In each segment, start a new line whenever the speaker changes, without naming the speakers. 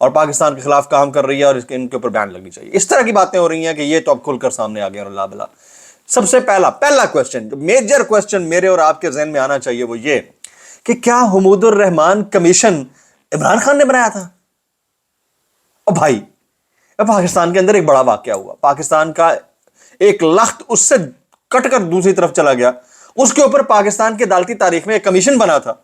اور پاکستان کے خلاف کام کر رہی ہے اور ان کے اوپر بین لگنی چاہیے. اس طرح کی باتیں ہو رہی ہیں کہ یہ تو اب کھل کر سامنے آ گیا. اور اللہ بلا سب سے پہلا کوسچن، جو میجر کوسچن میرے اور آپ کے ذہن میں آنا چاہیے وہ یہ کہ کیا حمود الرحمان کمیشن عمران خان نے بنایا تھا؟ اور بھائی پاکستان کے اندر ایک بڑا واقعہ ہوا، پاکستان کا ایک لخت اس سے کٹ کر دوسری طرف چلا گیا. اس کے اوپر پاکستان کی عدالتی تاریخ میں ایک کمیشن بنا تھا.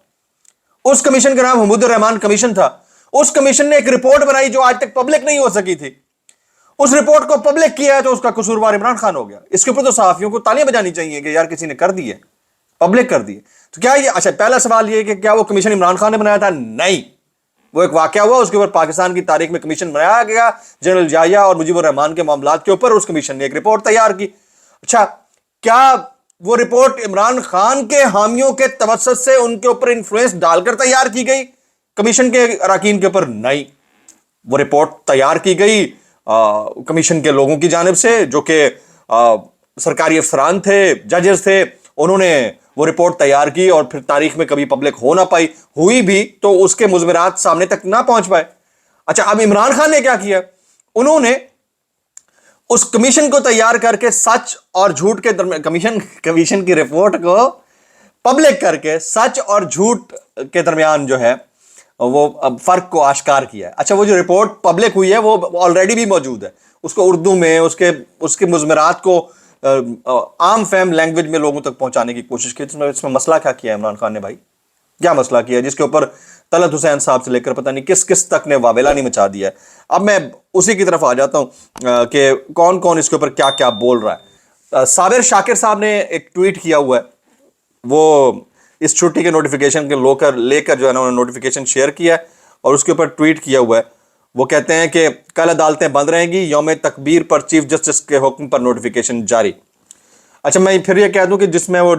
اس کمیشن کا نام حمود الرحمان کمیشن تھا. اس کمیشن نے ایک رپورٹ بنائی جو آج تک پبلک نہیں ہو سکی تھی. اس رپورٹ کو پبلک کیا ہے تو اس کا قصوروار عمران خان ہو گیا. اس کے اوپر تو صحافیوں کو تالیاں بجانی چاہیے کہ یار کسی نے کر دی ہے، پبلک کر دی ہے. تو کیا یہ اچھا پہلا سوال یہ کہ کیا وہ کمیشن عمران خان نے بنایا تھا؟ نہیں، وہ ایک واقعہ ہوا، اس کے اوپر پاکستان کی تاریخ میں کمیشن بنایا گیا جنرل جائیہ اور مجیب الرحمان کے معاملات کے اوپر. اس کمیشن نے ایک رپورٹ تیار کی. اچھا کیا وہ رپورٹ عمران خان کے حامیوں کے توسط سے ان کے اوپر انفلوئنس ڈال کر تیار کی گئی کمیشن کے اراکین کے اوپر؟ نہیں، وہ رپورٹ تیار کی گئی کمیشن کے لوگوں کی جانب سے جو کہ سرکاری افسران تھے، ججز تھے. انہوں نے وہ رپورٹ تیار کی اور پھر تاریخ میں کبھی پبلک ہو نہ پائی، ہوئی بھی تو اس کے مضمرات سامنے تک نہ پہنچ پائے. اچھا اب عمران خان نے کیا کیا؟ انہوں نے اس کمیشن کو تیار کر کے سچ اور جھوٹ کے درمیان کمیشن کی رپورٹ کو پبلک کر کے سچ اور جھوٹ کے درمیان جو ہے وہ فرق کو آشکار کیا ہے. اچھا وہ جو رپورٹ پبلک ہوئی ہے وہ آلریڈی بھی موجود ہے، اس کو اردو میں اس کے مضمرات کو عام فہم لینگویج میں لوگوں تک پہنچانے کی کوشش کی. اس میں مسئلہ کیا کیا ہے عمران خان نے بھائی؟ کیا مسئلہ کیا جس کے اوپر طلعت حسین صاحب سے لے کر پتہ نہیں کس تک نے واویلا نہیں مچا دیا ہے؟ اب میں اسی کی طرف آ جاتا ہوں کہ کون کون اس کے اوپر کیا کیا بول رہا ہے. صابر شاکر صاحب نے ایک ٹویٹ کیا ہوا ہے، وہ اس چھٹی کے نوٹیفیکیشن کے لے کر جو ہے نا انہوں نے نوٹیفیکیشن شیئر کیا ہے اور اس کے اوپر ٹویٹ کیا ہوا ہے. وہ کہتے ہیں کہ کل عدالتیں بند رہیں گی، یوم تکبیر پر چیف جسٹس کے حکم پر نوٹیفیکیشن جاری. اچھا میں پھر یہ کہہ دوں کہ جس میں وہ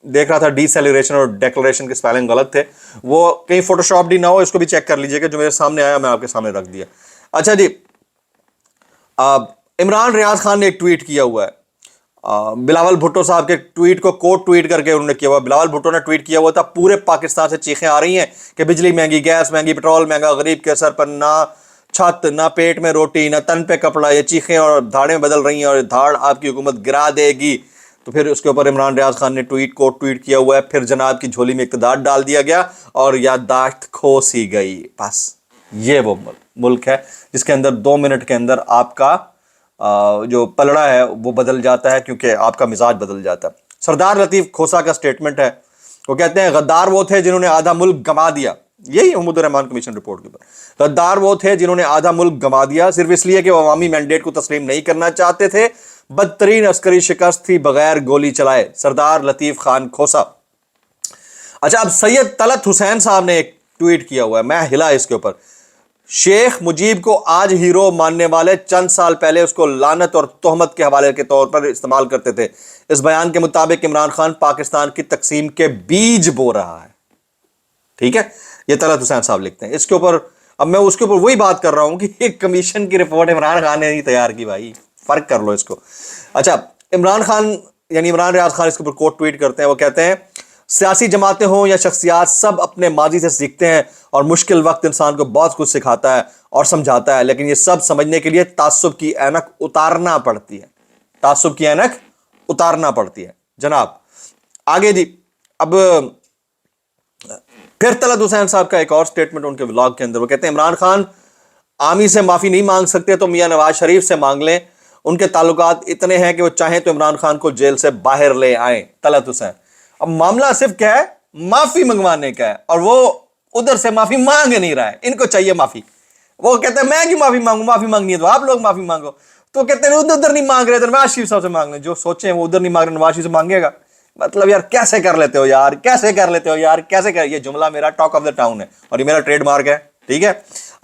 دیکھ رہا تھا ڈی سیلیبریشن اور ڈیکلریشن کے سپیلنگ غلط تھے، وہ کہیں فوٹو شاپ ڈی نہ ہو، اس کو بھی چیک کر لیجئے کہ جو میرے سامنے آیا میں آپ کے سامنے رکھ دیا. اچھا جی عمران ریاض خان نے ایک ٹویٹ کیا ہوا ہے، بلاول بھٹو صاحب کے ٹویٹ کو کوٹ ٹویٹ کر کے انہوں نے کیا ہوا. بلاول بھٹو نے ٹویٹ کیا ہوا تھا، پورے پاکستان سے چیخیں آ رہی ہیں کہ بجلی مہنگی، گیس مہنگی، پیٹرول مہنگا، غریب کے سر پر نہ چھت، نہ پیٹ میں روٹی، نہ تن پہ کپڑا، یہ چیخیں اور دھاڑیں بدل رہی ہیں اور دھاڑ آپ کی حکومت گرا دے گی. تو پھر اس کے اوپر عمران ریاض خان نے کوٹ ٹویٹ کیا ہوا ہے، پھر جناب کی جھولی میں اقتدار ڈال دیا گیا اور یادداشت کھو سی گئی. بس یہ وہ ملک ہے جس کے اندر 2 منٹ کے اندر آپ کا جو پلڑا ہے وہ بدل جاتا ہے کیونکہ آپ کا مزاج بدل جاتا ہے. سردار لطیف کھوسا کا سٹیٹمنٹ ہے، وہ کہتے ہیں غدار وہ تھے جنہوں نے آدھا ملک گما دیا. یہی حمود الرحمان کمیشن رپورٹ کے اوپر، غدار وہ تھے جنہوں نے آدھا ملک گما دیا صرف اس لیے کہ وہ عوامی مینڈیٹ کو تسلیم نہیں کرنا چاہتے تھے. بدترین عسکری شکست تھی بغیر گولی چلائے. سردار لطیف خان کھوسا. اچھا اب سید طلعت حسین صاحب نے ایک ٹویٹ کیا ہوا ہے، میں ہلا اس کے اوپر. شیخ مجیب کو آج ہیرو ماننے والے چند سال پہلے اس کو لعنت اور تہمت کے حوالے کے طور پر استعمال کرتے تھے. اس بیان کے مطابق عمران خان پاکستان کی تقسیم کے بیج بو رہا ہے. ٹھیک ہے، یہ طلعت حسین صاحب لکھتے ہیں اس کے اوپر. اب میں اس کے اوپر وہی بات کر رہا ہوں کہ ایک کمیشن کی رپورٹ عمران خان نے نہیں تیار کی. بھائی فرق کر لو اس کو. اچھا عمران خان یعنی عمران ریاض خان اس کے اوپر کوٹ ٹویٹ کرتے ہیں، وہ کہتے ہیں سیاسی جماعتیں ہوں یا شخصیات سب اپنے ماضی سے سیکھتے ہیں اور مشکل وقت انسان کو بہت کچھ سکھاتا ہے اور سمجھاتا ہے، لیکن یہ سب سمجھنے کے لیے تعصب کی اینک اتارنا پڑتی ہے. تعصب کی اینک اتارنا پڑتی ہے جناب. آگے جی اب پھر طلعت حسین صاحب کا ایک اور سٹیٹمنٹ ان کے ولاگ کے اندر، وہ کہتے ہیں عمران خان عامی سے معافی نہیں مانگ سکتے تو میاں نواز شریف سے مانگ لیں، ان کے تعلقات اتنے ہیں کہ وہ چاہیں تو عمران خان کو جیل سے باہر لے آئیں. طلعت حسین. اب معاملہ صرف کیا ہے؟ معافی منگوانے کا ہے، اور وہ ادھر سے معافی مانگ نہیں رہا ہے. ان کو چاہیے معافی. وہ کہتے ہیں میں کیوں معافی مانگوں، معافی مانگنی ہے تو آپ لوگ معافی مانگو. تو کہتے ہیں ادھر نہیں مانگ رہے تو نواز شریف صاحب سے مانگ لیں. جو سوچیں وہ ادھر نہیں مانگ رہے نواز شریف سے مانگے گا. مطلب یار کیسے کر لیتے ہو یار، کیسے کر لیتے ہو یار، کیسے کر. یہ جملہ میرا ٹاک آف دا ٹاؤن ہے اور یہ میرا ٹریڈ مارک ہے. ٹھیک ہے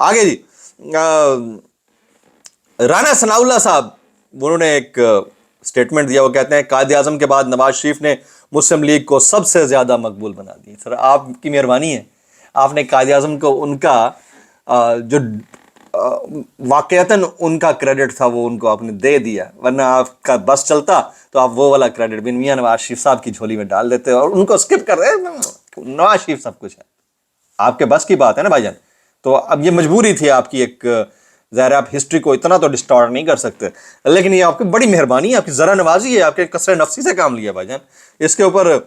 آگے جی رانا ثناء اللہ صاحب انہوں نے ایک سٹیٹمنٹ دیا. وہ کہتے ہیں قائد اعظم کے بعد نواز شریف نے مسلم لیگ کو سب سے زیادہ مقبول بنا دی. سر آپ کی مہربانی ہے، آپ نے قائد اعظم کو ان کا جو واقعتاً ان کا کریڈٹ تھا وہ ان کو آپ نے دے دیا، ورنہ آپ کا بس چلتا تو آپ وہ والا کریڈٹ بن میاں نواز شریف صاحب کی جھولی میں ڈال دیتے اور ان کو اسکپ کر رہے. نواز شریف سب کچھ ہے، آپ کے بس کی بات ہے نا بھائی جان. تو اب یہ مجبوری تھی آپ کی ایک، ظاہر آپ ہسٹری کو اتنا تو ڈسٹارٹ نہیں کر سکتے، لیکن یہ آپ کی بڑی مہربانی ہے، آپ کی ذرا نوازی ہے، آپ کے کثرت نفسی سے کام لیا بھائی جان۔ اس کے اوپر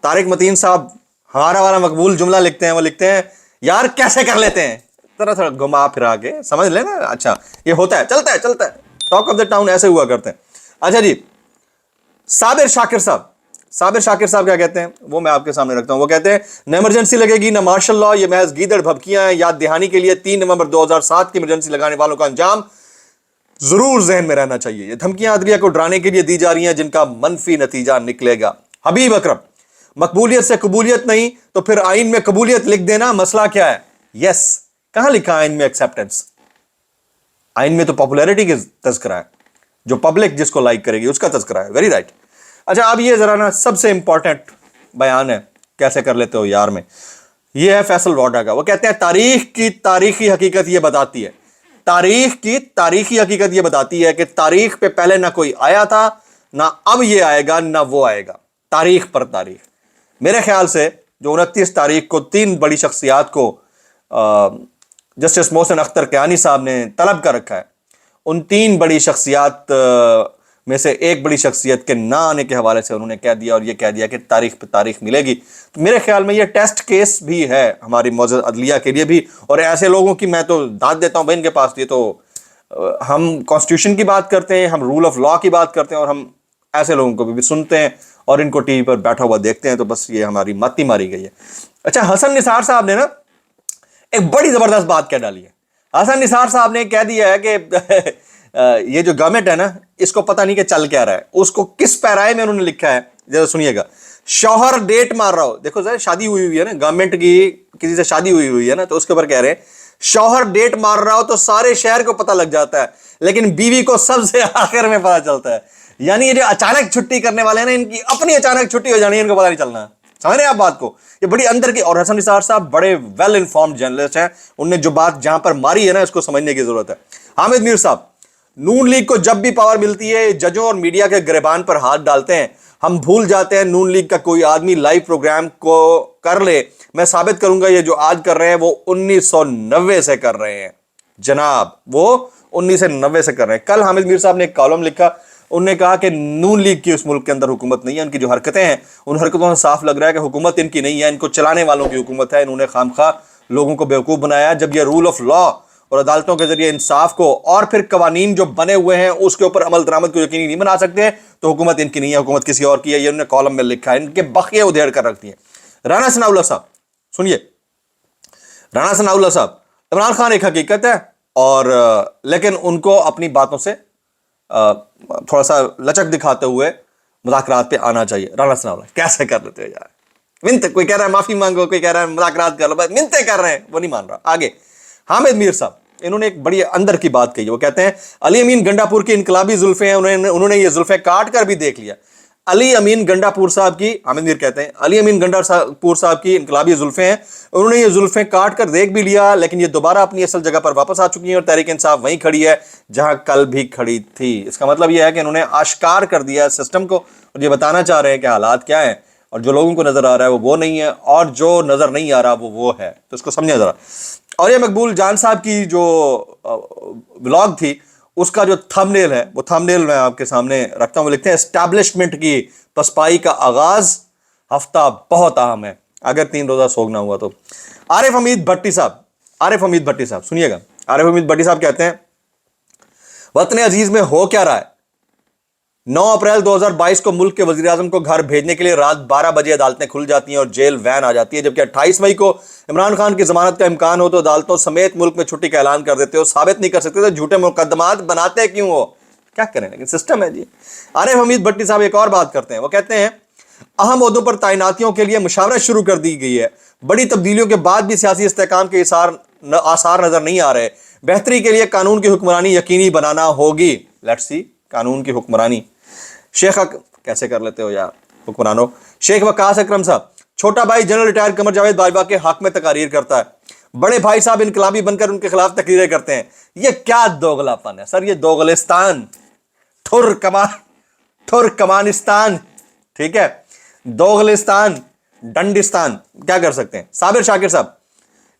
طارق متین صاحب ہمارا والا مقبول جملہ لکھتے ہیں، وہ لکھتے ہیں یار کیسے کر لیتے ہیں، طرح تھوڑا گھما پھرا کے سمجھ لیں نا، اچھا یہ ہوتا ہے، چلتا ہے ٹاک آف دا ٹاؤن ایسے ہوا کرتے ہیں۔ اچھا جی، صابر شاکر صاحب کیا کہتے ہیں وہ میں آپ کے سامنے رکھتا ہوں۔ وہ کہتے ہیں نہ ایمرجنسی لگے گی نہ مارشل لاء، یہ محض گیدڑ بھبکیاں ہیں۔ یاد دہانی کے لیے 3 نومبر 2007 کی ایمرجنسی لگانے والوں کا انجام ضرور ذہن میں رہنا چاہیے۔ یہ دھمکیاں عدلیہ کو ڈرانے کے لیے دی جا رہی ہیں جن کا منفی نتیجہ نکلے گا۔ حبیب اکرم، مقبولیت سے قبولیت نہیں تو پھر آئین میں قبولیت لکھ دینا، مسئلہ کیا ہے؟ یس، کہاں لکھا آئین میں ایکسیپٹنس؟ آئین میں تو پاپولیرٹی کے تذکرہ ہے، جو پبلک جس کو لائک کرے گی اس کا تذکرہ ہے۔ Very right. اچھا اب یہ ذرا نا سب سے امپورٹنٹ بیان ہے کیسے کر لیتے ہو یار میں، یہ ہے فیصل واڈا کا۔ وہ کہتے ہیں تاریخ کی تاریخی حقیقت یہ بتاتی ہے، تاریخ کی تاریخی حقیقت یہ بتاتی ہے کہ تاریخ پہ پہلے نہ کوئی آیا تھا، نہ اب یہ آئے گا، نہ وہ آئے گا۔ تاریخ پر تاریخ، میرے خیال سے جو 29 تاریخ کو 3 بڑی شخصیات کو جسٹس محسن اختر کیانی صاحب نے طلب کر رکھا ہے، ان 3 بڑی شخصیات میں سے ایک بڑی شخصیت کے نہ آنے کے حوالے سے انہوں نے کہہ دیا، اور یہ کہہ دیا کہ تاریخ پہ تاریخ ملے گی۔ تو میرے خیال میں یہ ٹیسٹ کیس بھی ہے ہماری معزز عدلیہ کے لیے بھی، اور ایسے لوگوں کی میں تو داد دیتا ہوں بھائی، ان کے پاس یہ تو ہم کانسٹیٹیوشن کی بات کرتے ہیں، ہم رول آف لاء کی بات کرتے ہیں، اور ہم ایسے لوگوں کو بھی سنتے ہیں اور ان کو ٹی وی پر بیٹھا ہوا دیکھتے ہیں، تو بس یہ ہماری ماتی ماری گئی ہے۔ اچھا، حسن نثار صاحب نے نا ایک بڑی زبردست بات کہہ ڈالی ہے۔ حسن نثار صاحب نے کہہ دیا ہے کہ یہ جو گورنمنٹ ہے نا، اس کو پتہ نہیں کہ چل کیا رہا ہے، اس کو کس پیرائے میں انہوں نے لکھا ہے، ذرا سنیے گا۔ شوہر ڈیٹ مار رہا ہو، دیکھو ذرا شادی ہوئی ہے نا، گورنمنٹ کی کسی سے شادی ہوئی ہے نا، تو اس کے اوپر کہہ رہے ہیں شوہر ڈیٹ مار رہا ہو تو سارے شہر کو پتہ لگ جاتا ہے، لیکن بیوی کو سب سے آخر میں پتہ چلتا ہے۔ یعنی یہ جو اچانک چھٹی کرنے والے ہیں نا، ان کی اپنی اچانک چھٹی ہو جانی ہے، ان کو پتہ نہیں چلنا۔ سمجھ رہے ہیں آپ بات کو؟ یہ بڑی اندر کی، اور حسن نثار صاحب بڑے ویل انفارمڈ جرنلسٹ ہیں، انہوں نے جو بات جہاں پر ماری ہے نا، اس کو سمجھنے کی ضرورت ہے۔ حامد میر صاحب، نون لیگ کو جب بھی پاور ملتی ہے ججوں اور میڈیا کے گریبان پر ہاتھ ڈالتے ہیں، ہم بھول جاتے ہیں نون لیگ کا کوئی آدمی لائیو پروگرام کو کر لے، میں ثابت کروں گا یہ جو آج کر رہے ہیں وہ 1990 سے کر رہے ہیں جناب، وہ 1990 سے کر رہے ہیں۔ کل حامد میر صاحب نے ایک کالم لکھا، انہوں نے کہا کہ نون لیگ کی اس ملک کے اندر حکومت نہیں ہے، ان کی جو حرکتیں ہیں ان حرکتوں سے صاف لگ رہا ہے کہ حکومت ان کی نہیں ہے، ان کو چلانے والوں کی حکومت ہے، انہوں نے خامخواہ لوگوں کو بیوقوف بنایا۔ جب یہ رول آف لاء اور عدالتوں کے ذریعے انصاف کو اور پھر قوانین جو بنے ہوئے ہیں اس کے اوپر عمل درآمد کو یقینی نہیں بنا سکتے، تو حکومت ان کی نہیں ہے، حکومت کسی اور کی ہے۔ یہ انہوں نے کالم میں لکھا ہے، ان کے بخیے ادھیڑ کر رکھتی ہیں۔ رانا ثناء اللہ صاحب سنیے، رانا ثناء اللہ صاحب، عمران خان ایک حقیقت ہے، اور لیکن ان کو اپنی باتوں سے تھوڑا سا لچک دکھاتے ہوئے مذاکرات پہ آنا چاہیے۔ رانا ثناء اللہ کیسے کر لیتے ہو یار، منت، کوئی کہہ رہا ہے معافی مانگو، کوئی کہہ رہا ہے مذاکرات کر لو، بس منتیں کر رہے ہیں، وہ نہیں مان رہا۔ آگے حامد میر صاحب، انہوں نے ایک بڑی اندر کی بات کہی، وہ کہتے ہیں علی امین گنڈا پور کی انقلابی زلفیں ہیں، انہوں نے یہ زلفیں کاٹ کر بھی دیکھ لیا۔ علی امین گنڈا پور صاحب کی، حامد میر کہتے ہیں علی امین گنڈا پور صاحب کی انقلابی زلفیں ہیں، انہوں نے یہ زلفیں کاٹ کر دیکھ بھی لیا، لیکن یہ دوبارہ اپنی اصل جگہ پر واپس آ چکی ہیں، اور تحریک انصاف وہیں کھڑی ہے جہاں کل بھی کھڑی تھی۔ اس کا مطلب یہ ہے کہ انہوں نے آشکار کر دیا سسٹم کو، اور یہ بتانا چاہ رہے ہیں کہ حالات کیا ہیں، اور جو لوگوں کو نظر آ رہا ہے وہ نہیں ہے، اور جو نظر نہیں آ رہا وہ ہے۔ تو اس کو سمجھیں ذرا۔ اور یہ مقبول جان صاحب کی جو ولاگ تھی، اس کا جو تھم نیل ہے، وہ تھم نیل میں آپ کے سامنے رکھتا ہوں، وہ لکھتے ہیں اسٹیبلشمنٹ کی پسپائی کا آغاز، ہفتہ بہت اہم ہے اگر 3 روزہ سوگ نہ ہوا تو۔ عارف حمید بھٹی صاحب سنیے گا، عارف حمید بھٹی صاحب کہتے ہیں وطن عزیز میں ہو کیا رہا ہے؟ 9 اپریل 2022 کو ملک کے وزیراعظم کو گھر بھیجنے کے لیے رات 12 بجے عدالتیں کھل جاتی ہیں اور جیل وین آ جاتی ہے، جبکہ 28 مئی کو عمران خان کی ضمانت کا امکان ہو تو عدالتوں سمیت ملک میں چھٹی کا اعلان کر دیتے ہو، ثابت نہیں کر سکتے تو جھوٹے مقدمات بناتے کیوں ہو؟ کیا کریں، لیکن سسٹم ہے جی۔ عارف حمید بھٹی صاحب ایک اور بات کرتے ہیں، وہ کہتے ہیں اہم عہدوں پر تعیناتیوں کے لیے مشاورت شروع کر دی گئی ہے، بڑی تبدیلیوں کے بعد بھی سیاسی استحکام کے آثار نظر نہیں آ رہے، بہتری کے لیے قانون کی حکمرانی یقینی بنانا ہوگی۔ لیٹس سی، قانون کی حکمرانی شیخ کیسے کر لیتے ہو یار حکمرانوں۔ شیخ وقاص اکرم صاحب، چھوٹا بھائی جنرل ریٹائر قمر جاوید باجوہ کے حق میں تقاریر کرتا ہے، بڑے بھائی صاحب انقلابی بن کر ان کے خلاف تقریریں کرتے ہیں، یہ کیا دوغلا پن ہے سر؟ یہ دوغلستان، ٹھر کمانستان، ٹھیک ہے، دوغلستان، ڈنڈستان، کیا کر سکتے ہیں۔ صابر شاکر صاحب،